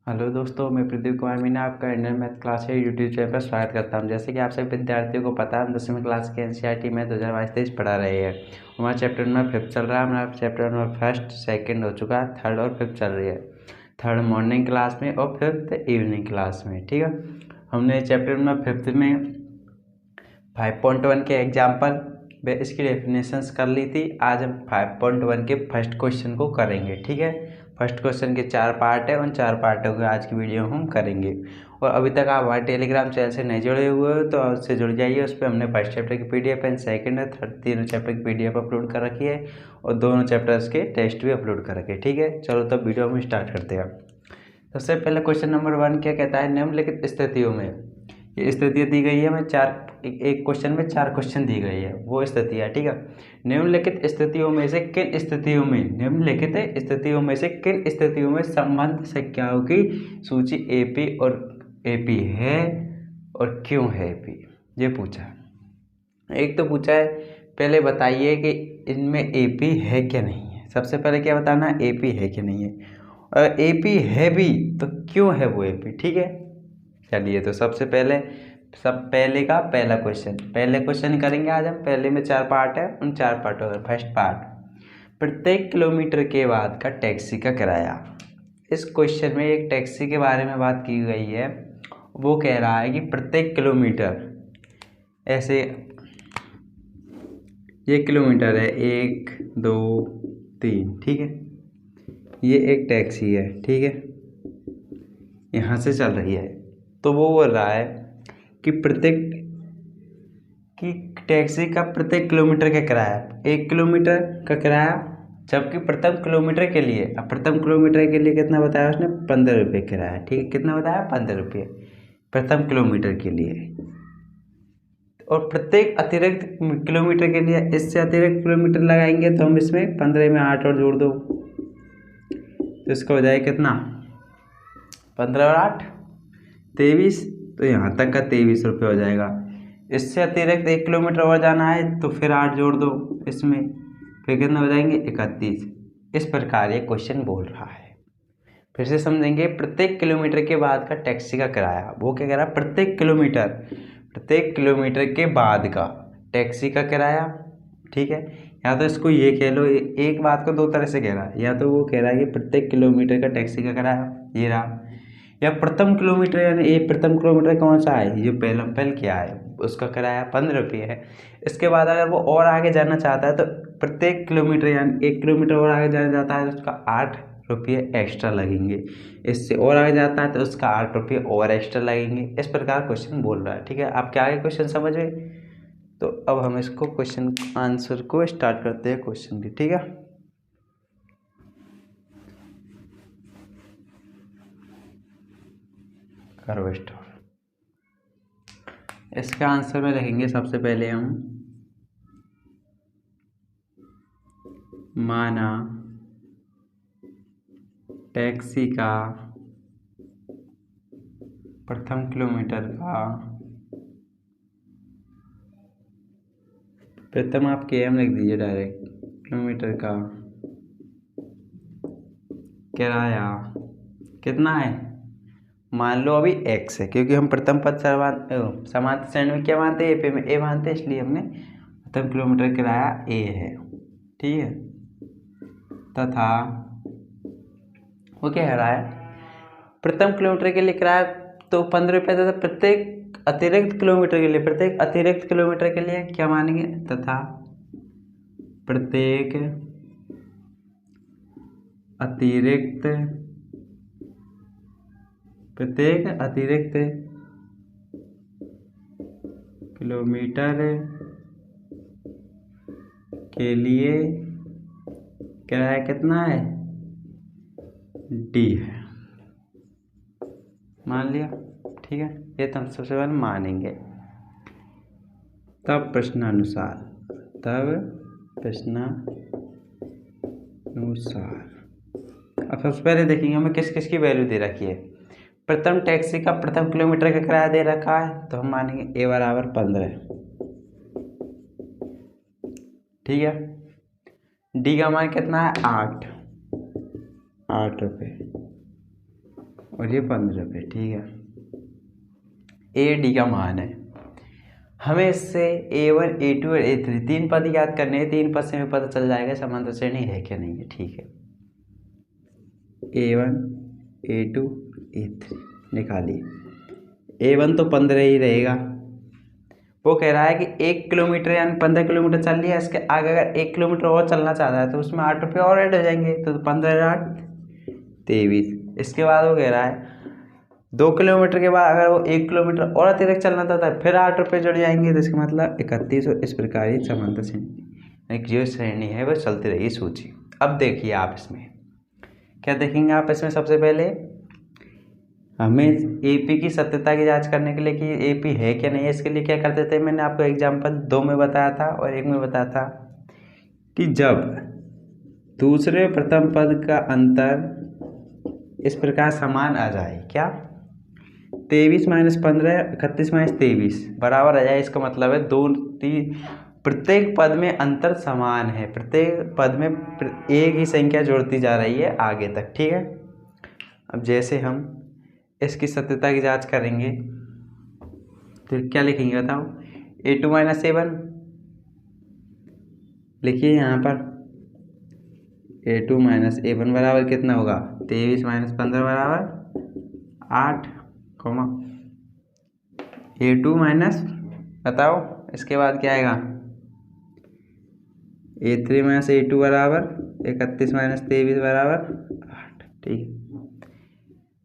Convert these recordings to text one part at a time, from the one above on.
Hello दोस्तों, मैं प्रदीप कुमार मीना आपका इंडियन मैथ क्लास है यूट्यूब चैनल पर स्वागत करता हूं। जैसे कि आप सभी विद्यार्थियों को पता है, हम 10वीं क्लास के एनसीईआरटी में 2022-23 पढ़ा रहे हैं। हमारा चैप्टर नंबर 5 चल रहा है। हमारा चैप्टर नंबर फर्स्ट सेकंड हो चुका है, थर्ड और फिफ्थ चल रही है। थर्ड मॉर्निंग क्लास में और फिफ्थ इवनिंग क्लास में। ठीक है, हमने चैप्टर नंबर फिफ्थ में 5.1 के एग्जाम्पल इसकी डेफिनेशंस कर ली थी। आज हम 5.1 के फर्स्ट क्वेश्चन को करेंगे। ठीक है, फर्स्ट क्वेश्चन के 4 पार्ट है, उन 4 पार्टों को आज की वीडियो में हम करेंगे। और अभी तक आप हमारे टेलीग्राम चैनल से नहीं जुड़े हुए हो तो उससे जुड़ जाइए। उस पर हमने फर्स्ट चैप्टर की पीडीएफ एंड सेकंड और थर्ड तीनों चैप्टर की पीडीएफ अपलोड कर रखी है और दोनों चैप्टर्स के टेस्ट भी अपलोड कर रखे हैं। ठीक है, चलो तब वीडियो हम स्टार्ट करते हैं। सबसे पहले क्वेश्चन नंबर 1 क्या कहता है, निम्नलिखित स्थितियों में, ये स्थितियाँ दी गई है। मैं एक क्वेश्चन में 4 क्वेश्चन दी गई है, वो स्थितियाँ। ठीक है, निम्नलिखित स्थितियों में से किन स्थितियों में, निम्नलिखित स्थितियों में से किन स्थितियों में संबंध संख्याओं की सूची एपी और एपी है और क्यों है एपी, ये पूछा है। एक तो पूछा है, पहले बताइए कि इनमें एपी है क्या नहीं है। सबसे पहले क्या बताना है, एपी है क्या नहीं है, और एपी है भी तो क्यों है वो एपी। ठीक है, चलिए तो सबसे पहले पहले का पहला क्वेश्चन, पहले क्वेश्चन करेंगे आज हम। पहले में 4 पार्ट है, उन 4 पार्टों का फर्स्ट पार्ट, प्रत्येक किलोमीटर के बाद का टैक्सी का किराया। इस क्वेश्चन में एक टैक्सी के बारे में बात की गई है। वो कह रहा है कि प्रत्येक किलोमीटर, ऐसे ये किलोमीटर है 1 2 3, ठीक है, ये एक टैक्सी है। ठीक है, यहाँ से चल रही है। तो वो बोल रहा है कि टैक्सी का प्रत्येक किलोमीटर का किराया, 1 किलोमीटर का किराया, जबकि प्रथम किलोमीटर के लिए, अब प्रथम किलोमीटर के लिए कितना बताया उसने, 15 रुपये किराया। ठीक है, कितना बताया, 15 रुपये प्रथम किलोमीटर के लिए। और प्रत्येक अतिरिक्त किलोमीटर के लिए, इससे अतिरिक्त किलोमीटर लगाएंगे तो हम इसमें 15 में 8 और जोड़ दो तो इसका हो जाए कितना, 15 और 8 23, तो यहाँ तक का 23 रुपये हो जाएगा। इससे अतिरिक्त 1 किलोमीटर और जाना है तो फिर 8 जोड़ दो इसमें, फिर कितना हो जाएंगे, 31। इस प्रकार ये क्वेश्चन बोल रहा है। फिर से समझेंगे, प्रत्येक किलोमीटर के बाद का टैक्सी का किराया, वो क्या कह रहा है, प्रत्येक किलोमीटर के बाद का टैक्सी का किराया। ठीक है, या तो इसको ये कह लो, एक बात को 2 तरह से कह रहा है। या तो वो कह रहा है कि प्रत्येक किलोमीटर का टैक्सी का किराया ये रहा, या प्रथम किलोमीटर, यानी ये प्रथम किलोमीटर कौन सा है, ये पहल क्या है, उसका किराया 15 रुपये है। इसके बाद अगर वो और आगे जाना चाहता है तो प्रत्येक किलोमीटर यानी 1 किलोमीटर और आगे जाना चाहता है तो उसका 8 रुपये एक्स्ट्रा लगेंगे। इससे और आगे जाता है तो उसका 8 रुपये और एक्स्ट्रा लगेंगे। इस प्रकार क्वेश्चन बोल रहा है। ठीक है, आप क्या आगे क्वेश्चन समझ गए। तो अब हम इसको क्वेश्चन आंसर को स्टार्ट करते हैं क्वेश्चन की। ठीक है, करो स्टार्ट। इसका आंसर में लिखेंगे सबसे पहले हम, माना टैक्सी का प्रथम किलोमीटर का, प्रथम आप के एम लिख दीजिए डायरेक्ट, किलोमीटर का किराया कितना है, मान लो अभी x है, क्योंकि हम प्रथम पद समांतर श्रेणी में क्या मानते हैं, ए मानते हैं, इसलिए हमने प्रथम किलोमीटर किराया a है। ठीक है, तथा वो क्या रहा है, प्रथम किलोमीटर के लिए किराया तो 15 रुपये था। प्रत्येक अतिरिक्त किलोमीटर के लिए क्या मानेंगे, तथा प्रत्येक अतिरिक्त किलोमीटर के लिए किराया कितना है, डी है, मान लिया। ठीक है, ये तो हम सबसे पहले मानेंगे। तब प्रश्नानुसार अब सबसे पहले देखेंगे हमें किस किस की वैल्यू दे रखी है। प्रथम टैक्सी का प्रथम किलोमीटर का किराया दे रखा है तो हम मानेंगे a बराबर 15। ठीक है, डी का मान कितना है, 8 रुपये, और ये 15 रुपये, ठीक है। ए डी का मान है, हमें इससे A1 A2 और A3 तीन पद याद करने हैं। तीन पद से हमें पता चल जाएगा समांतर श्रेणी है क्या नहीं है, ठीक है। A1 A2 A3 निकालिए। A1 तो 15 ही रहेगा, वो कह रहा है कि 1 किलोमीटर यानी 15 किलोमीटर चल लिया, इसके आगे अगर 1 किलोमीटर और चलना चाहता है तो उसमें 8 रुपये और ऐड हो जाएंगे, तो 15 8 23। इसके बाद वो कह रहा है 2 किलोमीटर के बाद अगर वो 1 किलोमीटर और अतिरिक्त चलना चाहता है फिर 8 रुपये जुड़ जाएंगे, तो इसका मतलब 31। और इस प्रकार ही समांतर श्रेणी एक जो श्रेणी है वो चलती रही सूची। अब देखिए आप इसमें क्या देखेंगे, आप इसमें सबसे पहले हमें AP की सत्यता की जांच करने के लिए कि AP है क्या नहीं है, इसके लिए क्या करते थे, मैंने आपको एग्जाम्पल 2 में बताया था और 1 में बताया था कि जब दूसरे प्रथम पद का अंतर इस प्रकार समान आ जाए, क्या 23 - 15 31 - 23 बराबर आ जाए, इसका मतलब है प्रत्येक पद में अंतर समान है, प्रत्येक पद में एक ही संख्या जोड़ती जा रही है आगे तक, ठीक है। अब जैसे हम इसकी सत्यता की जांच करेंगे तो क्या लिखेंगे बताओ, A2 - A1 लिखिए यहाँ पर। A2 - A1 बराबर कितना होगा, 23 - 15 बराबर 8, A2 माइनस बताओ इसके बाद क्या आएगा, A3 - A2 बराबर 31 - 23 बराबर 8, ठीक है।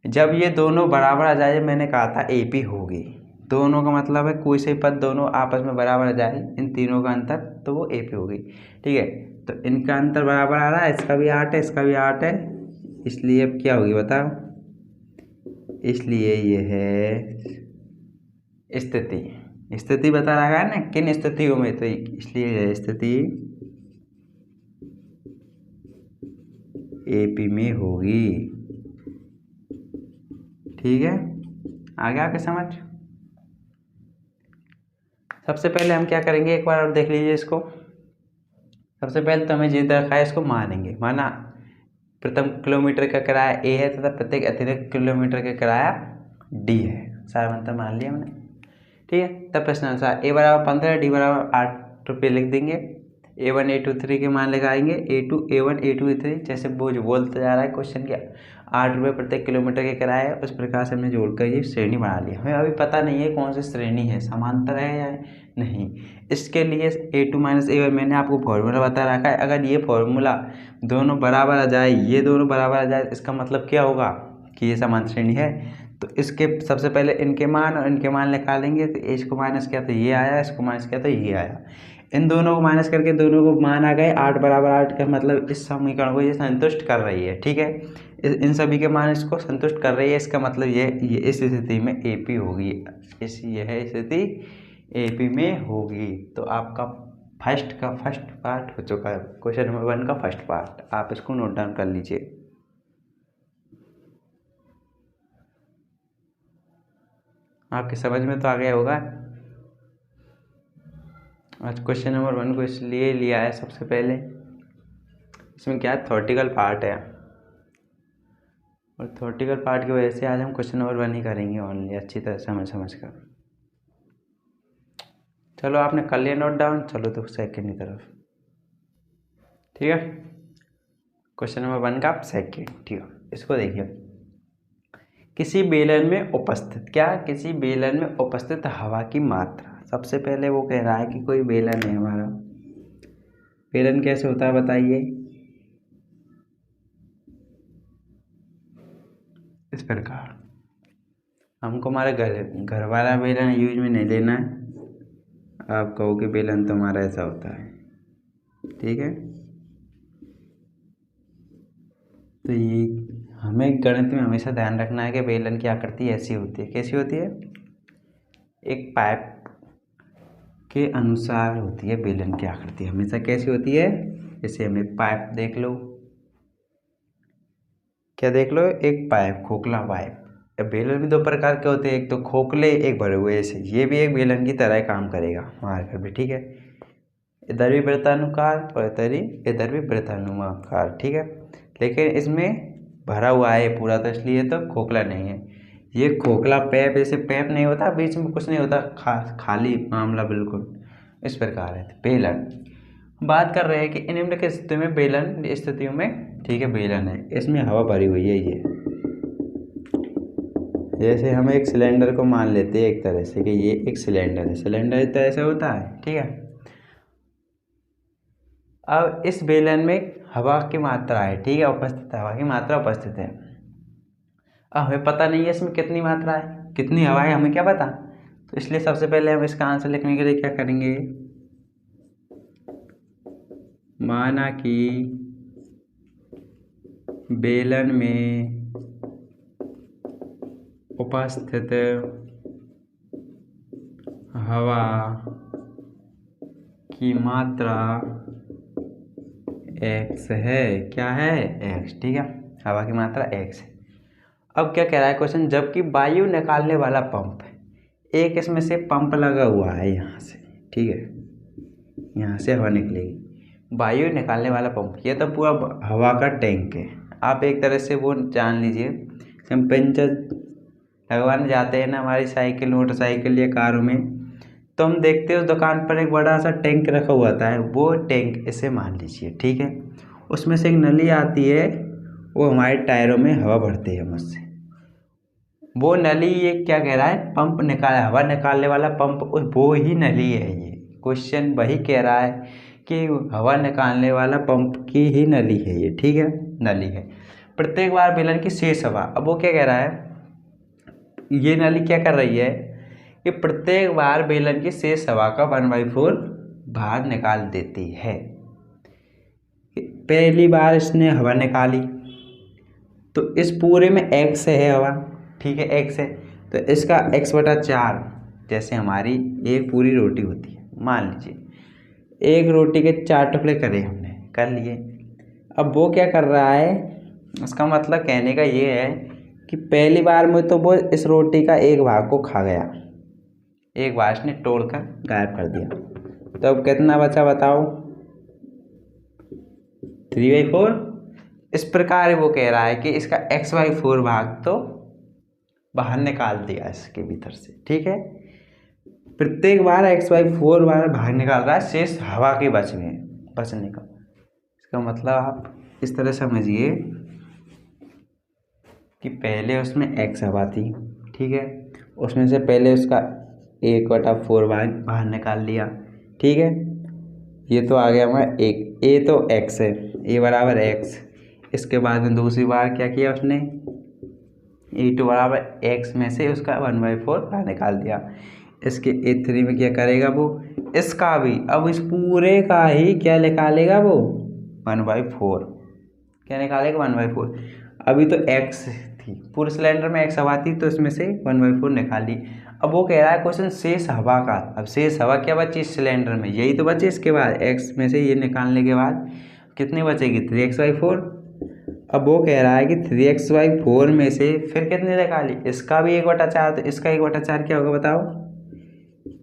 जब ये दोनों बराबर आ जाए, मैंने कहा था AP होगी, दोनों का मतलब है कोई से पद दोनों आपस में बराबर आ जाए, इन तीनों का अंतर, तो वो AP होगी, ठीक है। तो इनका अंतर बराबर आ रहा है, इसका भी 8 है, इसका भी 8 है, इसलिए अब क्या होगी बताओ, इसलिए ये है स्थिति बता रहा है ना किन स्थितियों में, तो इसलिए है स्थिति AP में होगी, ठीक है। आगे आपके समझ। सबसे पहले हम क्या करेंगे, एक बार और देख लीजिए इसको। सबसे पहले तो हमें जितना रखा है इसको मानेंगे, माना प्रथम किलोमीटर का किराया A है तथा प्रत्येक अतिरिक्त किलोमीटर का किराया D है, सारा अंतर मान लिया हमने, ठीक है। तब प्रश्न अनुसार A बराबर 15 D बराबर 8 रुपये लिख देंगे। A1 A2 3 के मान लगाएंगे, A2 A1 A2 A3 जैसे वो जो बोलता जा रहा है क्वेश्चन के 8 रुपये प्रत्येक किलोमीटर के किराया, उस प्रकार से हमने जोड़कर ये श्रेणी बना ली। हमें अभी पता नहीं है कौन सी श्रेणी है, समांतर है या नहीं। इसके लिए A2 - A1 मैंने आपको फॉर्मूला बता रखा है, अगर ये फॉर्मूला दोनों बराबर आ जाए, ये दोनों बराबर आ जाए, इसका मतलब क्या होगा कि ये समांतर श्रेणी है। तो इसके सबसे पहले इनके मान और इनके मान निकालेंगे, तो इसको माइनस किया तो ये आया, इसको माइनस किया तो ये आया, इन दोनों को माइनस करके दोनों को मान आ गए 8 बराबर 8 का मतलब इस समीकरण को ये संतुष्ट कर रही है, ठीक है। इन सभी के मान इसको संतुष्ट कर रही है, इसका मतलब ये इस स्थिति में AP होगी, यह स्थिति AP में होगी। तो आपका फर्स्ट पार्ट हो चुका है, क्वेश्चन नंबर 1 का फर्स्ट पार्ट, आप इसको नोट डाउन कर लीजिए। आपके समझ में तो आ गया होगा। आज क्वेश्चन नंबर 1 को इसलिए लिया है सबसे पहले, इसमें क्या थ्योरेटिकल पार्ट है, और थ्योरेटिकल पार्ट की वजह से आज हम क्वेश्चन नंबर 1 ही करेंगे ओनली, अच्छी तरह समझ कर। चलो आपने कर लिया नोट डाउन, चलो तो सेकंड की तरफ, ठीक है। क्वेश्चन नंबर 1 का सेकंड, ठीक है। इसको देखिए, किसी बेलन में उपस्थित हवा की मात्रा। सबसे पहले वो कह रहा है कि कोई बेलन है हमारा, बेलन कैसे होता है बताइए, इस प्रकार। हमको हमारे घर वाला बेलन यूज में नहीं लेना है, आप कहो कि बेलन तो हमारा ऐसा होता है, ठीक है। तो ये हमें गणित में हमेशा ध्यान रखना है कि बेलन की आकृति ऐसी होती है, कैसी होती है, एक पाइप के अनुसार होती है बेलन की आकृति, हमेशा कैसी होती है, जैसे हमें पाइप देख लो, क्या देख लो, एक पाइप, खोखला पाइप। बेलन भी दो प्रकार के होते हैं, एक तो खोखले एक भरे हुए, ऐसे ये भी एक बेलन की तरह काम करेगा मारकर भी, ठीक है। इधर भी वृत्तानुकार और इधर भी वृत्तानुकार, ठीक है। लेकिन इसमें भरा हुआ है पूरा, तो इसलिए तो खोखला नहीं है। ये खोखला पैप, ऐसे पैप नहीं होता, बीच में कुछ नहीं होता, खाली मामला बिल्कुल इस प्रकार है। बेलन बात कर रहे हैं कि निम्नलिखित स्थिति में बेलन स्थितियों में, ठीक है, बेलन है, इसमें हवा भरी हुई है। ये जैसे हम एक सिलेंडर को मान लेते हैं एक तरह से कि ये एक सिलेंडर है, सिलेंडर इस तरह से होता है, ठीक है। अब इस बेलन में हवा की मात्रा है, ठीक है, उपस्थित हवा की मात्रा उपस्थित है। अब हमें पता नहीं है इसमें कितनी मात्रा है, कितनी हवा है, हमें क्या पता। तो इसलिए सबसे पहले हम इसका आंसर लिखने के लिए क्या करेंगे, माना कि बेलन में उपस्थित हवा की मात्रा x है। क्या है, x, ठीक है, हवा की मात्रा x है। अब क्या कह रहा है क्वेश्चन, जबकि वायु निकालने वाला पंप, एक इसमें से पंप लगा हुआ है यहाँ से, ठीक है, यहाँ से हवा निकलेगी, वायु निकालने वाला पंप, ये तो पूरा हवा का टैंक है। आप एक तरह से वो जान लीजिए, हम पंचर लगवाने जाते हैं ना हमारी साइकिल, मोटरसाइकिल या कारों में, तो हम देखते हैं उस दुकान पर एक बड़ा सा टैंक रखा हुआ होता है, वो टैंक इसे मान लीजिए, ठीक है। उसमें से एक नली आती है, वो हमारे टायरों में हवा भरते हैं मुझसे। वो नली, ये क्या कह रहा है, पंप हवा निकालने वाला पंप, वो ही नली है। ये क्वेश्चन वही कह रहा है कि हवा निकालने वाला पंप की ही नली है ये, ठीक है, नली है। प्रत्येक बार बेलन की शेष हवा, अब वो क्या कह रहा है, ये नली क्या कर रही है कि प्रत्येक बार बेलन की शेष हवा का 1/4 भाग निकाल देती है। पहली बार इसने हवा निकाली तो इस पूरे में x है हवा, ठीक है, x है, तो इसका x/4, जैसे हमारी एक पूरी रोटी होती है, मान लीजिए एक रोटी के 4 टुकड़े करे हमने, कर लिए। अब वो क्या कर रहा है, उसका मतलब कहने का ये है कि पहली बार में तो वो इस रोटी का एक भाग को खा गया, एक बार इसने तोड़कर गायब कर दिया, तो अब कितना बचा बताओ, 3/4। इस प्रकार वो कह रहा है कि इसका x/4 भाग तो बाहर निकाल दिया इसके भीतर से, ठीक है। प्रत्येक बार x/4 बार बाहर निकाल रहा है शेष हवा के बचने का। इसका मतलब आप इस तरह समझिए कि पहले उसमें x हवा थी, ठीक है, उसमें से पहले उसका 1/4 बाहर निकाल लिया, ठीक है। ये तो आ गया हमारा एक, ए तो x है, ए बराबर x। इसके बाद में दूसरी बार क्या किया उसने, E2 बराबर x में से उसका 1/4 बाहर निकाल दिया। इसके A3 में क्या करेगा वो, इसका भी, अब इस पूरे का ही क्या निकालेगा वो, 1/4, क्या निकालेगा, 1/4। अभी तो x थी, पूरे सिलेंडर में x हवा थी, तो इसमें से 1/4 निकाल ली। अब वो कह रहा है क्वेश्चन शेष हवा का, अब शेष हवा क्या बची इस सिलेंडर में, यही तो बची। इसके बाद x में से ये निकालने के बाद कितनी बचेगी, 3x/4। अब वो कह रहा है कि 3x/4 में से फिर कितने निकाली, इसका भी 1/4, तो इसका 1/4 क्या होगा बताओ,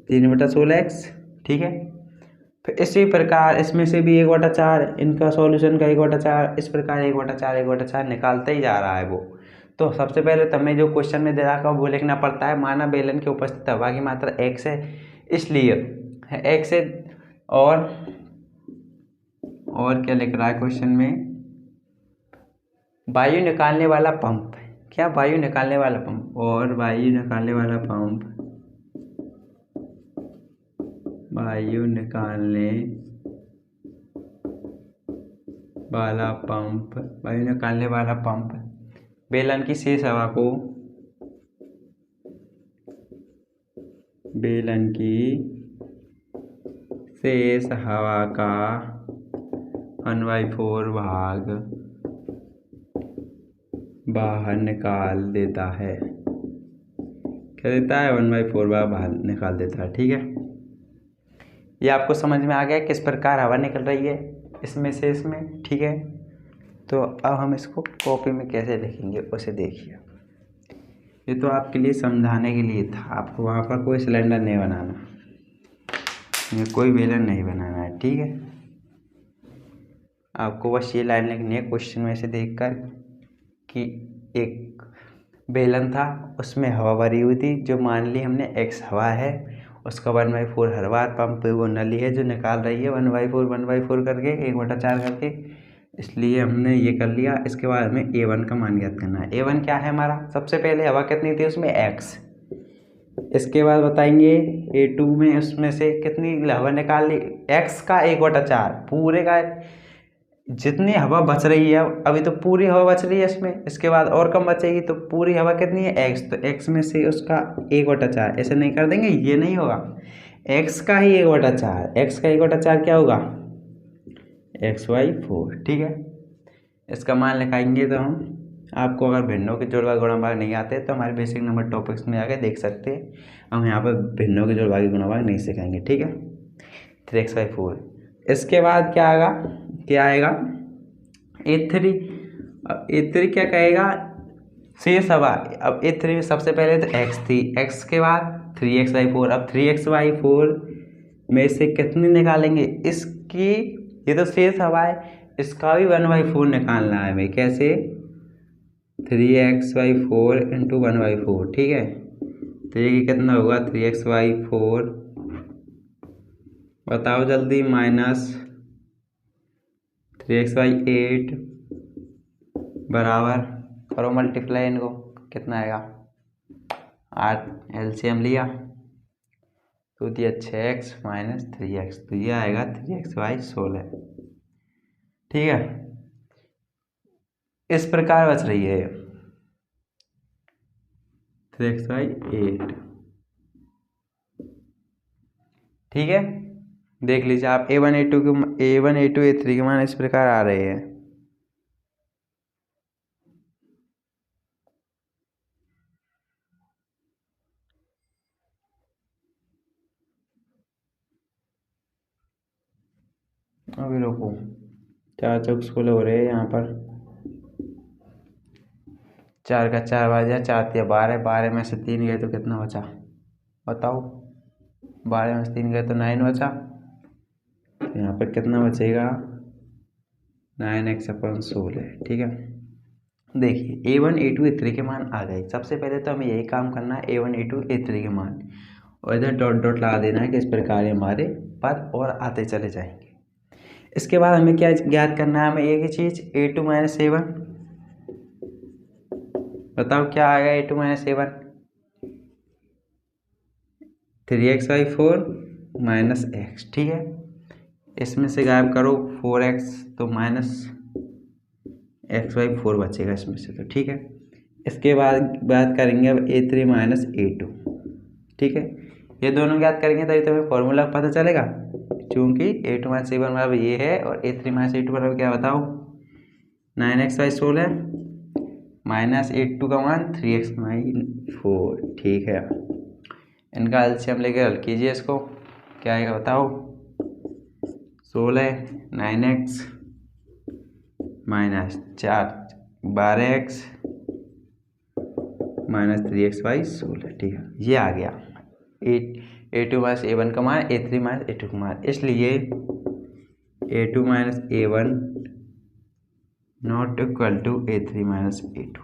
3/16x, ठीक है। फिर इसी प्रकार इसमें से भी 1/4, इनका सॉल्यूशन का 1/4, इस प्रकार 1/4 निकालते ही जा रहा है वो। तो सबसे पहले तुम्हें जो क्वेश्चन में दे रखा है वो लिखना पड़ता है, माना बेलन की उपस्थित हवा की मात्रा x है, इसलिए x है, और क्या लिख रहा है क्वेश्चन में, वायु निकालने वाला पंप, क्या वायु निकालने वाला पंप, और वायु निकालने वाला पंप, वायु निकालने वाला पंप बेलन की शेष हवा को, बेलन की शेष हवा का 1/4 भाग बाहर निकाल देता है। क्या देता है, 1/4 बाहर निकाल देता है, ठीक है। ये आपको समझ में आ गया किस प्रकार हवा निकल रही है इसमें से इसमें, ठीक है। तो अब हम इसको कॉपी में कैसे लिखेंगे उसे देखिए। ये तो आपके लिए समझाने के लिए था, आपको वहाँ पर कोई सिलेंडर नहीं बनाना, ये कोई बेलन नहीं बनाना है, ठीक है। आपको बस ये लाइन लिखनी है क्वेश्चन में से देखकर कि एक बेलन था, उसमें हवा भरी हुई थी, जो मान ली हमने x हवा है, उसका 1/4 हर बार पंप पे वो नली है जो निकाल रही है 1/4 करके 1/4 करके, इसलिए हमने ये कर लिया। इसके बाद हमें A1 का मान ज्ञात करना है। A1 क्या है हमारा, सबसे पहले हवा कितनी थी उसमें x, इसके बाद बताएंगे A2 में उसमें से कितनी हवा निकाल ली, x का 1/4 पूरे का, जितनी हवा बच रही है अभी तो पूरी हवा बच रही है इसमें, इसके बाद और कम बचेगी तो पूरी हवा कितनी है x, तो x में से उसका 1/4, ऐसे नहीं कर देंगे, ये नहीं होगा, x का ही 1/4, x का 1/4 क्या होगा x/4, ठीक है। इसका मान लिखाएंगे तो हम, आपको अगर भिन्नों के जोड़ भाग गुणा भाग नहीं आते तो हमारे बेसिक नंबर टॉपिक्स में आके देख सकते हैं, हम यहाँ पर भिन्नों के जोड़ भाग गुणा भाग नहीं सिखाएंगे, ठीक है। 3x/4, इसके बाद क्या आएगा A3, अब A3 क्या कहेगा, शेष हवा, अब A3 में सबसे पहले तो x थी, x के बाद 3x/4, अब 3x/4 में से कितनी निकालेंगे, इसकी, ये तो शेष हवा है, इसका भी 1/4 निकालना है हमें, कैसे 3x/4 इंटू 1/4, ठीक है। तो ये कितना होगा 3x/4, बताओ जल्दी, माइनस 3x/8 बराबर, करो मल्टीप्लाई इनको, कितना आएगा 8, LCM लिया तो दिया 6x माइनस 3x, तो ये आएगा 3x/16, ठीक है। इस प्रकार बच रही है 3x/8, ठीक है। देख लीजिए आप A1 A2 A3 के मान इस प्रकार आ रहे हैं। अभी रुको, 4 चौक 16 हो रहे हैं यहाँ पर, 4 का 4 बजा, 4 तिया 12, 12 में से 3 गए तो कितना बचा, बताओ, 12 में से 3 गए तो 9 बचा, तो यहाँ पर कितना बचेगा 9x/16, ठीक है। देखिए A1 A2 A3 के मान आ गए, सबसे पहले तो हमें यही काम करना है, A1 A2 A3 के मान, और इधर डॉट डॉट लगा देना है कि इस प्रकार हमारे पद और आते चले जाएंगे। इसके बाद हमें क्या ज्ञात करना है, हमें एक ही चीज़ A2 - A1, बताओ क्या आएगा A2 - A1, 3x/4 minus x, ठीक है। इसमें से गायब करो 4x, तो माइनस x/4 बचेगा इसमें से, तो ठीक है। इसके बाद बात करेंगे अब A3 - A2, ठीक है। ये दोनों ज्ञात करेंगे तभी तो हमें फॉर्मूला पता चलेगा, क्योंकि A2 - A1 बराबर ये है और A3 - A2 बराबर क्या बताओ 9x/16 माइनस A2 का मान 3x/4, ठीक है। इनका एलसीएम लेके हल कीजिए इसको, क्या आएगा बताओ 16 9x minus 4 12x minus 3x/16, ठीक है। ये आ गया A2 - A1 का मान, A3 - A2 का मान, इसलिए A2 - A1 not equal to A3 - A2।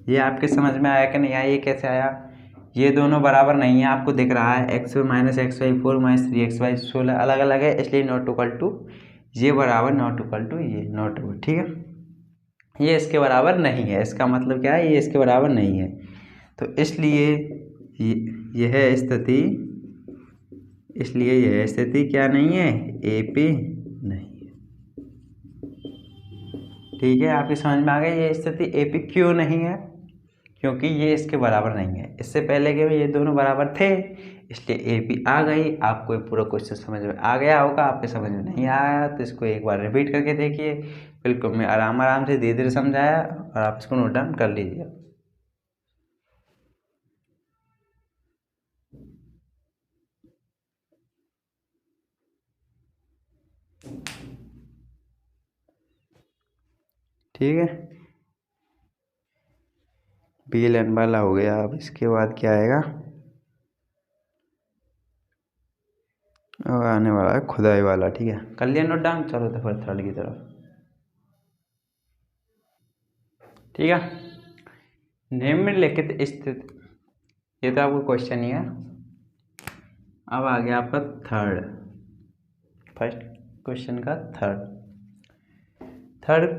ये आपके समझ में आया कि नहीं आया, ये कैसे आया, ये दोनों बराबर नहीं है, आपको दिख रहा है x minus x/4 minus 3x/16 अलग अलग है, इसलिए नॉट इक्वल टू, ये बराबर नॉट इक्वल टू ये, नॉट इक्वल, ठीक है। ये इसके बराबर नहीं है, इसका मतलब क्या है, ये इसके बराबर नहीं है, तो इसलिए यह स्थिति, इसलिए यह स्थिति क्या नहीं है, AP नहीं है, ठीक है। आपकी समझ में आ गई ये स्थिति AP क्यों नहीं है, क्योंकि ये इसके बराबर नहीं है। इससे पहले के ये दोनों बराबर थे, इसलिए AP आ गई। आपको पूरा क्वेश्चन समझ में आ गया होगा, आपके समझ में नहीं आया तो इसको एक बार रिपीट करके देखिए, बिल्कुल मैं आराम से धीरे धीरे समझाया और आप इसको नोट डाउन कर लीजिए। ठीक है, BLN वाला हो गया। अब इसके बाद क्या आएगा, और आने वाला है खुदाई वाला, ठीक है। कर लिया नोट डाउन, चलो तो फिर थर्ड की तरफ। ठीक है। निम्नलिखित स्थिति, ये तो आपको क्वेश्चन ही है। अब आ गया आपका फर्स्ट क्वेश्चन का थर्ड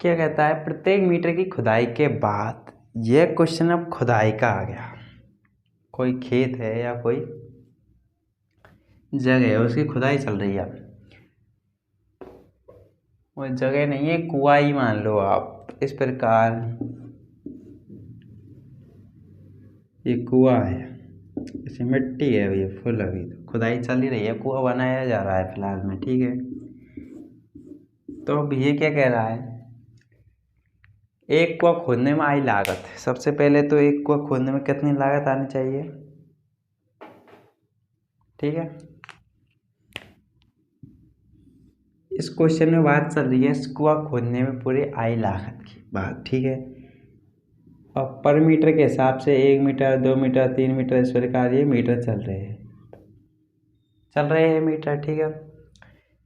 क्या कहता है, प्रत्येक मीटर की खुदाई के बाद, यह क्वेश्चन अब खुदाई का आ गया। कोई खेत है या कोई जगह है, उसकी खुदाई चल रही है। वो जगह नहीं है, कुआं ही मान लो आप। इस प्रकार ये कुआं है, इसमें मिट्टी है, ये फुल अभी तो खुदाई चल ही रही है, कुआं बनाया जा रहा है फिलहाल में। ठीक है, तो अब ये क्या कह रहा है, एक कुआं खोदने में आई लागत। सबसे पहले तो एक कुआं खोदने में कितनी लागत आनी चाहिए। ठीक है, इस क्वेश्चन में बात चल रही है इस कुआं खोदने में पूरी आई लागत की बात। ठीक है, और पर मीटर के हिसाब से 1 मीटर 2 मीटर 3 मीटर इस प्रकार ये मीटर चल रहे हैं मीटर। ठीक है,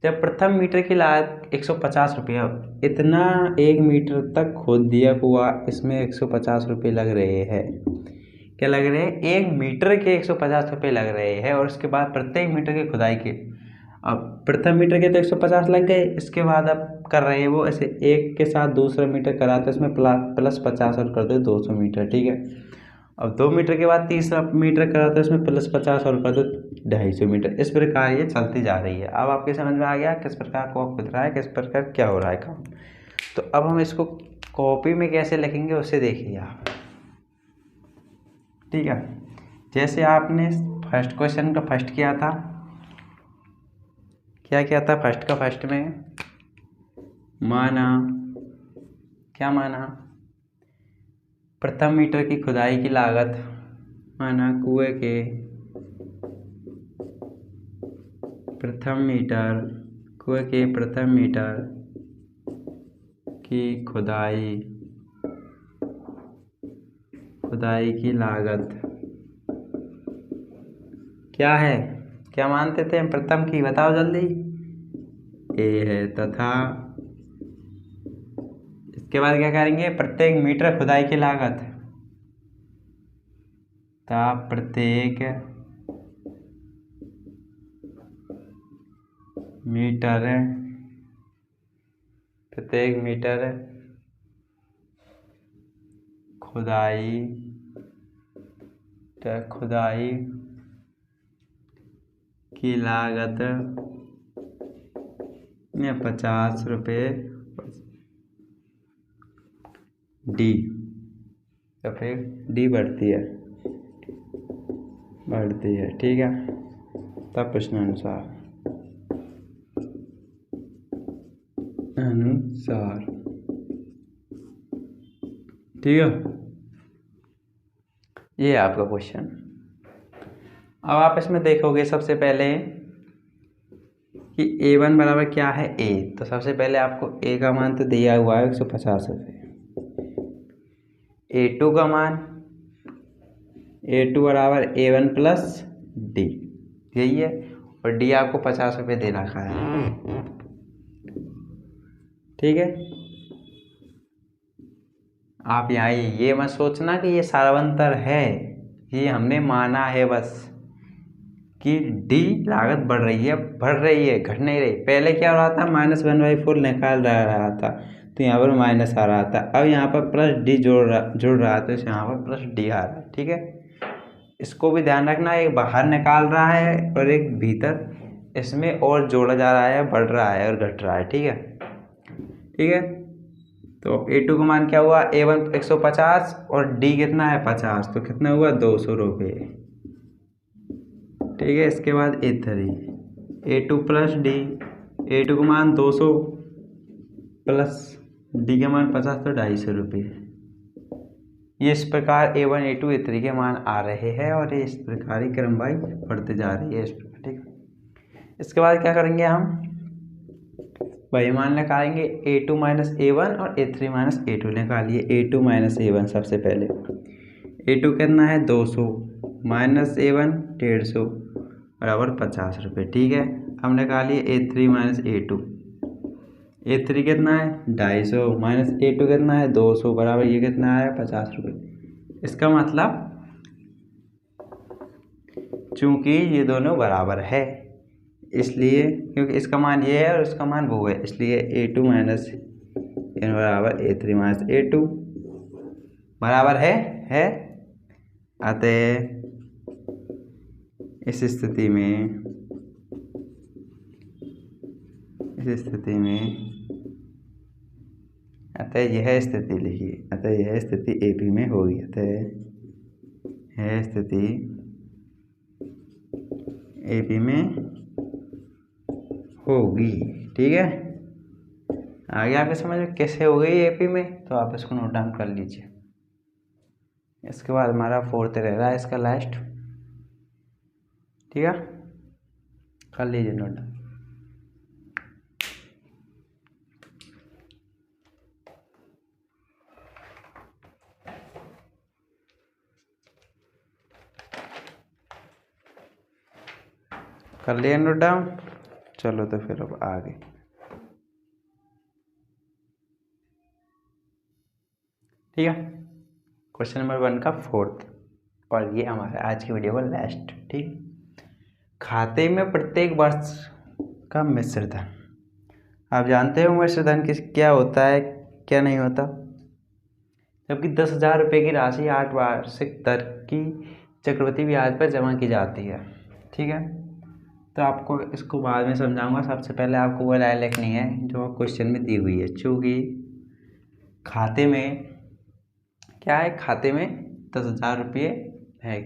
जब प्रथम मीटर की लागत 150 रुपया, इतना 1 मीटर तक खोद दिया कुआं, इसमें 150 रुपये लग रहे हैं। क्या लग रहे हैं, 1 मीटर के 150 रुपये लग रहे हैं। और उसके बाद प्रत्येक मीटर की खुदाई के, अब प्रथम मीटर के तो 150 लग गए, इसके बाद अब कर रहे हैं वो ऐसे एक के साथ दूसरा मीटर करा तो इसमें प्लस 50 और कर दो 200 मीटर। ठीक है, अब 2 मीटर के बाद तीसरा मीटर करा तो इसमें प्लस 50 और कर दो 250 मीटर। इस प्रकार ये चलती जा रही है। अब आपके समझ में आ गया किस प्रकार को खुद रहा है, किस प्रकार क्या हो रहा है काम। तो अब हम इसको कॉपी में कैसे लिखेंगे उसे देखिए आप। ठीक है, जैसे आपने फर्स्ट क्वेश्चन का फर्स्ट किया था, क्या किया था फर्स्ट का फर्स्ट में माना, क्या माना, प्रथम मीटर की खुदाई की लागत माना कुएं के प्रथम मीटर की खुदाई की लागत क्या है, क्या मानते थे हम प्रथम की, बताओ जल्दी। ए है, तथा इसके बाद क्या करेंगे, प्रत्येक मीटर खुदाई की लागत, प्रत्येक मीटर खुदाई की लागत में 50 रुपये डी, तो फिर डी बढ़ती है। ठीक है, तब प्रश्न अनुसार ठीक है, ये है आपका क्वेश्चन। अब आप इसमें देखोगे सबसे पहले कि A1 बराबर क्या है, A। तो सबसे पहले आपको A का मान तो दिया हुआ है 150 रुपये। A2 का मान, A2 बराबर A1 प्लस D, यही है। और D आपको 50 रुपये दे रखा है। ठीक है, आप यहाँ ये मत सोचना कि ये सारवंतर है, ये हमने माना है बस कि डी लागत बढ़ रही है, घट नहीं रही। पहले क्या हो रहा था, -1/4 निकाल रहा था तो यहाँ पर माइनस आ रहा था, अब यहाँ पर प्लस डी जुड़ रहा है तो यहाँ पर प्लस डी आ रहा है। ठीक है, इसको भी ध्यान रखना, एक बाहर निकाल रहा है और एक भीतर, इसमें और जोड़ा जा रहा है, बढ़ रहा है और घट रहा है। ठीक है, तो A2 का मान क्या हुआ, A1 150 और D कितना है 50, तो कितना हुआ 200 रुपये। ठीक है, इसके बाद A3 A2 plus D, A2 का मान 200 प्लस D का मान 50 तो 250 रुपये। ये इस प्रकार A1 A2 A3 के मान आ रहे हैं और ये इस प्रकार ही क्रम वाइज बढ़ते जा रही है इस प्रकार। ठीक है, इसके बाद क्या करेंगे हम, वही मान निकालेंगे A2 माइनस A1 और A3 माइनस A2 निकालिए। A2 माइनस A1 सबसे पहले, A2 कितना है 200 माइनस A1 150 बराबर 50 रुपये। ठीक है, अब निकालिए A3 माइनस A2, A3 कितना है 250 माइनस A2 कितना है 200 बराबर ये कितना है 50 रुपये। इसका मतलब चूँकि ये दोनों बराबर है इसलिए, क्योंकि इसका मान ये है और इसका मान वो है, इसलिए A2 माइनस एन बराबर A3 माइनस A2 बराबर है। अतः इस स्थिति में अतः यह स्थिति लिखिए, अतः यह स्थिति AP में होगी, अतः यह स्थिति AP में होगी। ठीक है, आगे आपके समझ में कैसे हो गई AP में, तो आप इसको नोट डाउन कर लीजिए। इसके बाद हमारा 4th रह रहा है इसका लास्ट। ठीक है, कर लीजिए नोट डाउन। कर लिया नोट डाउन। चलो तो फिर अब आगे। ठीक है, क्वेश्चन नंबर 1 का 4th और ये हमारा आज की वीडियो का लास्ट। ठीक, खाते में प्रत्येक वर्ष का मिश्र धन। आप जानते हो मिश्र धन क्या होता है क्या नहीं होता। जबकि 10,000 रुपये की राशि 8 वार्षिक दर की चक्रवृद्धि ब्याज पर जमा की जाती है। ठीक है, तो आपको इसको बाद में समझाऊंगा। सबसे पहले आपको वो लाइन लिखनी है जो क्वेश्चन में दी हुई है। चूँकि खाते में क्या है, खाते में 10,000 रुपये है,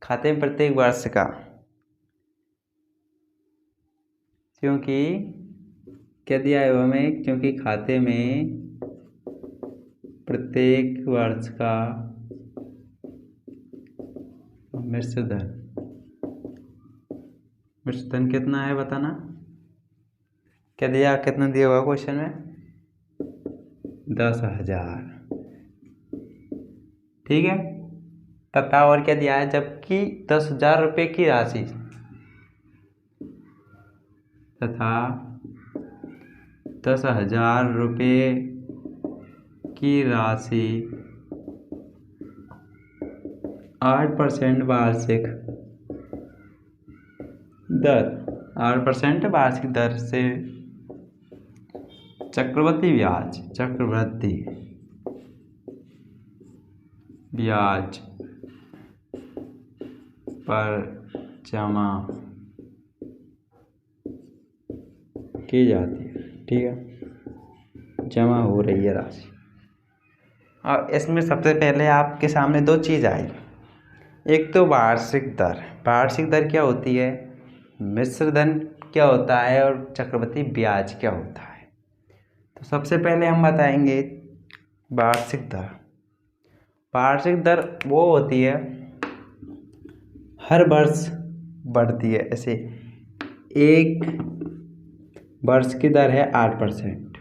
खाते में प्रत्येक वर्ष का, क्योंकि क्या दिया है हमें, क्योंकि खाते में प्रत्येक वर्ष का मिश्र धन कितना है बताना। क्या दिया, कितना दिया हुआ क्वेश्चन में 10,000। ठीक है, तथा और क्या दिया है, जबकि 10,000 रुपये की राशि तथा 10,000 रुपये की राशि 8% वार्षिक दर, 8% वार्षिक दर से चक्रवृद्धि ब्याज पर जमा की जाती है। ठीक है, जमा हो रही है राशि। और इसमें सबसे पहले आपके सामने दो चीज़ आई। एक तो वार्षिक दर क्या होती है, मिश्र धन क्या होता है और चक्रवृद्धि ब्याज क्या होता है। तो सबसे पहले हम बताएंगे वार्षिक दर वो होती है हर वर्ष बढ़ती है। ऐसे एक वर्ष की दर है 8%,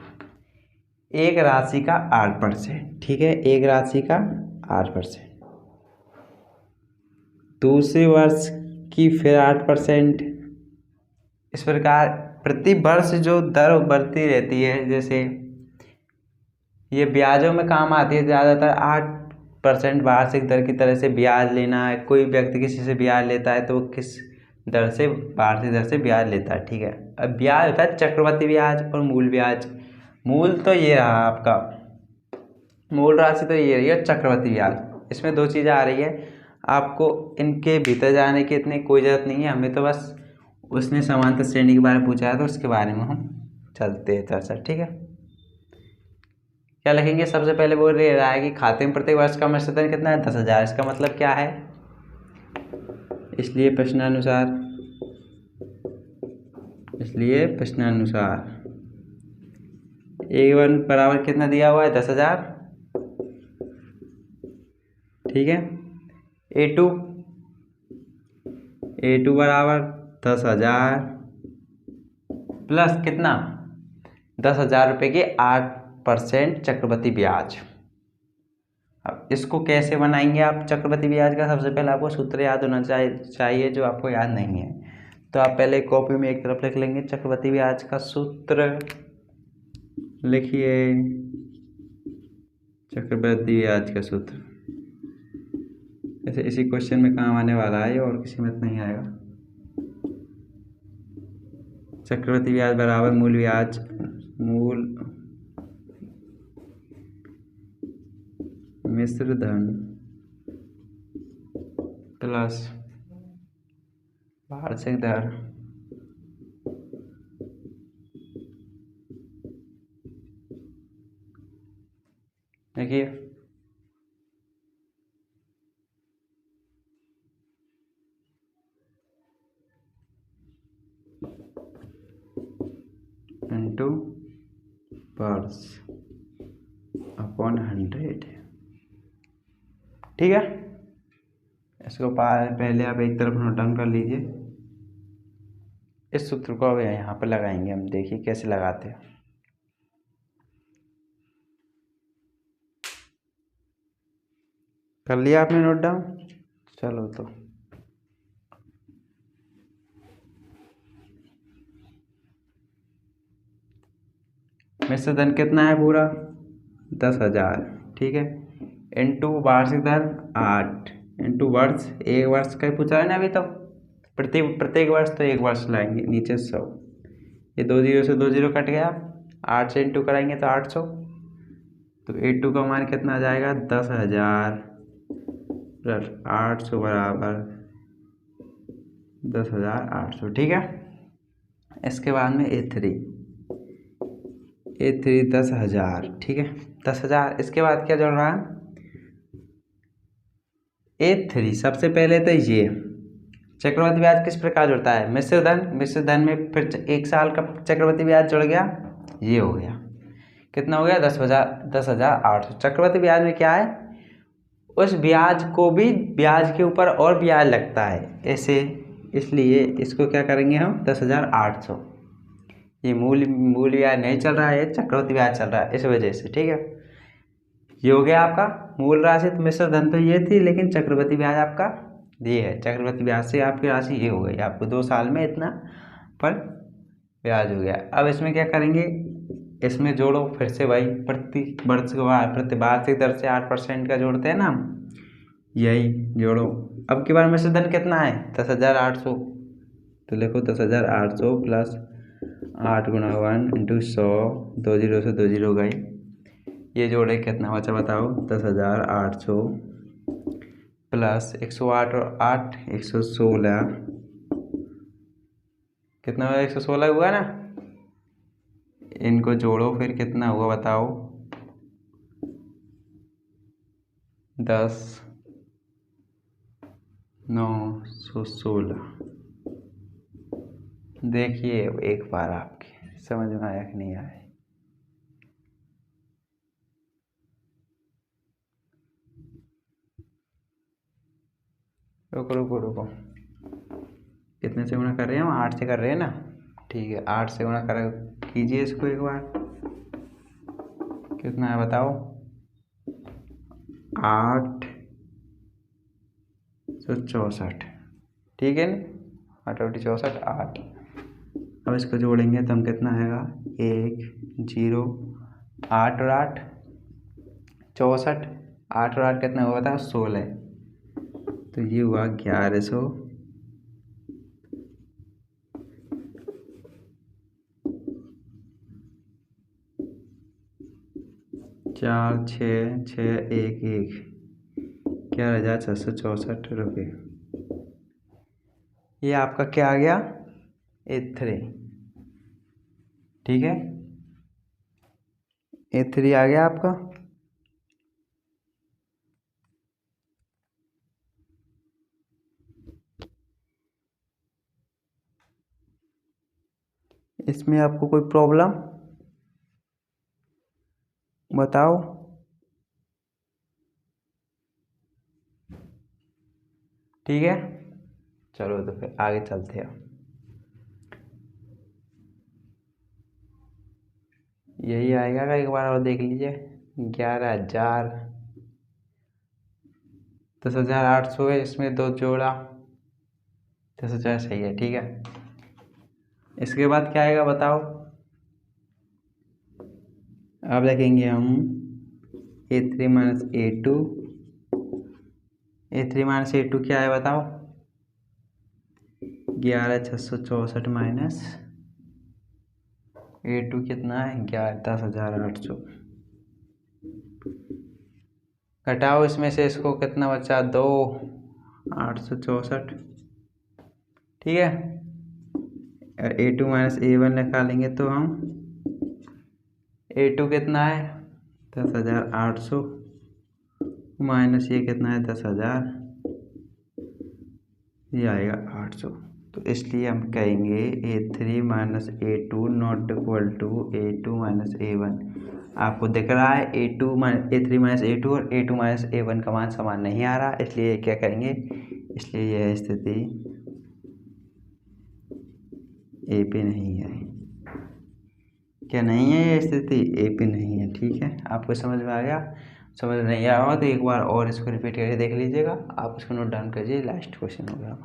एक राशि का 8%। ठीक है, एक राशि का 8%, दूसरे वर्ष की फिर 8%। इस प्रकार प्रति वर्ष जो दर बढ़ती रहती है, जैसे ये ब्याजों में काम आती है ज़्यादातर। 8% वार्षिक दर की तरह से ब्याज लेना है। कोई व्यक्ति किसी से ब्याज लेता है तो वो किस दर से, वार्षिक दर से ब्याज लेता है। ठीक है, अब ब्याज होता है चक्रवृद्धि ब्याज और मूल ब्याज। मूल तो ये रहा आपका, मूल राशि तो ये रही है, चक्रवृद्धि ब्याज। इसमें दो चीज़ें आ रही है, आपको इनके भीतर जाने की इतनी कोई ज़रूरत नहीं है। हमें तो बस उसने समांतर श्रेणी के बारे में पूछा है तो उसके बारे में हम चलते हैं चर्चा। ठीक है, क्या लिखेंगे, सबसे पहले बोल रहा है कि खाते में प्रत्येक वर्ष का मिश्र धन कितना है 10,000। इसका मतलब क्या है, इसलिए प्रश्नानुसार A1 बराबर कितना दिया हुआ है 10,000। ठीक है, A2 बराबर 10,000 प्लस कितना 10,000 रुपये की 8% चक्रवृद्धि ब्याज। अब इसको कैसे बनाएंगे आप चक्रवृद्धि ब्याज का, सबसे पहले आपको सूत्र याद होना चाहिए जो आपको याद नहीं है। तो आप पहले कॉपी में एक तरफ लिख लेंगे चक्रवृद्धि ब्याज का सूत्र। लिखिए चक्रवृद्धि ब्याज का सूत्र। ऐसे इसी क्वेश्चन में काम आने वाला है और किसी में नहीं आएगा। चक्रवृद्धि ब्याज बराबर मूल ब्याज मिश्र धन प्लस वार्षिक दर देखिए इंटू वर्ष अपॉन 100। ठीक है, इसको पहले आप एक तरफ नोट डाउन कर लीजिए। इस सूत्र को अब यहाँ पर लगाएंगे हम, देखिए कैसे लगाते हैं। कर लिया आपने नोट डाउन? चलो तो मिश्र धन कितना है पूरा 10,000। ठीक है, इंटू वार्षिक दर 8 इंटू वर्ष, एक वर्ष का ही पूछा है ना अभी। तो प्रत्येक वर्ष तो एक वर्ष लाएंगे नीचे 100। ये 2 जीरो से 2 जीरो कट गया, 8 से इंटू कराएंगे तो 800। तो 82 का मान कितना आ जाएगा 10,000 प्लस 800 बराबर 10,800। ठीक है, इसके बाद में A3 10,000। ठीक है, 10,000। इसके बाद क्या जोड़ रहा है A3। सबसे पहले तो ये चक्रवृद्धि ब्याज किस प्रकार जुड़ता है, मिश्र धन में फिर 1 साल का चक्रवृद्धि ब्याज जुड़ गया, ये हो गया कितना हो गया 10,800। चक्रवृद्धि ब्याज में क्या है, उस ब्याज को भी ब्याज के ऊपर और ब्याज लगता है ऐसे, इसलिए इसको क्या करेंगे हम 10,800। ये मूल ब्याज नहीं चल रहा है, चक्रवृद्धि ब्याज चल रहा है इस वजह से। ठीक है, ये हो गया आपका मूल राशि। तो मिश्र धन तो ये थी, लेकिन चक्रवृद्धि ब्याज आपका ये है। चक्रवृद्धि ब्याज से आपकी राशि ये हो गई, आपको 2 साल में इतना पर ब्याज हो गया। अब इसमें क्या करेंगे, इसमें जोड़ो फिर से भाई, प्रति वर्ष प्रति वार्षिक दर से 8% का जोड़ते हैं ना, यही जोड़ो। अब की बार मिश्र धन कितना है 10,800। तो लिखो 10,800 प्लस 8 गुणा 1 इंटू 100, 2 जीरो से 2 जीरो गई, ये जोड़े कितना बचा बताओ 10,800 प्लस 108 और 8 116, कितना हुआ 116 हुआ ना। इनको जोड़ो फिर कितना हुआ बताओ 10,916। देखिए एक बार आपके समझ में आया कि नहीं आया। रुको कितने से गुणा कर रहे हैं हम, 8 से कर रहे हैं ना। ठीक है, 8 से गुणा कर कीजिए इसको एक बार, कितना है बताओ 864। ठीक है, 8 × 64 8। अब इसको जोड़ेंगे तो हम कितना आएगा 1 0 8 और 8 64, 8 और 8 कितना हुआ था 16। तो ये हुआ 1100। 46611 11,664 रुपये। ये आपका क्या आ गया A3। ठीक है, A3 आ गया आपका। इसमें आपको कोई प्रॉब्लम बताओ। ठीक है, चलो तो फिर आगे चलते हैं। यही आएगा, एक बार और देख लीजिए 11,000 10,800 है, इसमें 2 जोड़ा 10,000 सही है। ठीक है, इसके बाद क्या आएगा बताओ अब लिखेंगे हम A3 minus A2। A3 minus A2 क्या है बताओ? 11,664 माइनस A2 कितना है? 10,800। घटाओ इसमें से इसको, कितना बचा? 2,864। ठीक है। A2 माइनस A1 निकालेंगे तो हम A2 कितना है? 10,800 माइनस ये कितना है? 10,000, ये आएगा 800। तो इसलिए हम कहेंगे A3 minus A2 not equal to A2 minus A1। आपको दिख रहा है A3 माइनस A2 और A2 माइनस A1 का मान समान नहीं आ रहा, इसलिए क्या करेंगे? इसलिए यह स्थिति ए पे नहीं है। क्या नहीं है? ये स्थिति ए पे नहीं है। ठीक है, आपको समझ में आ गया? समझ नहीं आया होगा तो एक बार और इसको रिपीट करके देख लीजिएगा। आप इसको नोट डाउन कीजिए, लास्ट क्वेश्चन हो गया।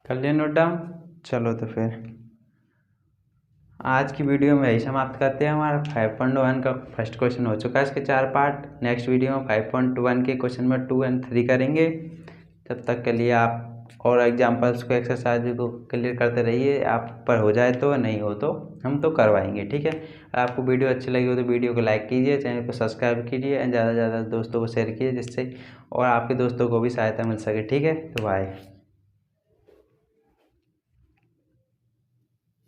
कर लिया नोट डाउन? चलो तो फिर आज की वीडियो में यही समाप्त करते हैं। हमारा 5.1 का फर्स्ट क्वेश्चन हो चुका है, इसके 4 पार्ट। नेक्स्ट वीडियो में 5.1 के क्वेश्चन नंबर 2 और 3 करेंगे। तब तक के लिए आप और एग्जाम्पल्स को, एक्सरसाइज को क्लियर करते रहिए। आप पर हो जाए तो, नहीं हो तो हम तो करवाएंगे। ठीक है। आपको वीडियो अच्छी लगी हो तो वीडियो को लाइक कीजिए, चैनल को सब्सक्राइब कीजिए एंड ज़्यादा से ज़्यादा दोस्तों को शेयर कीजिए, जिससे और आपके दोस्तों को भी सहायता मिल सके। ठीक है, तो बाय।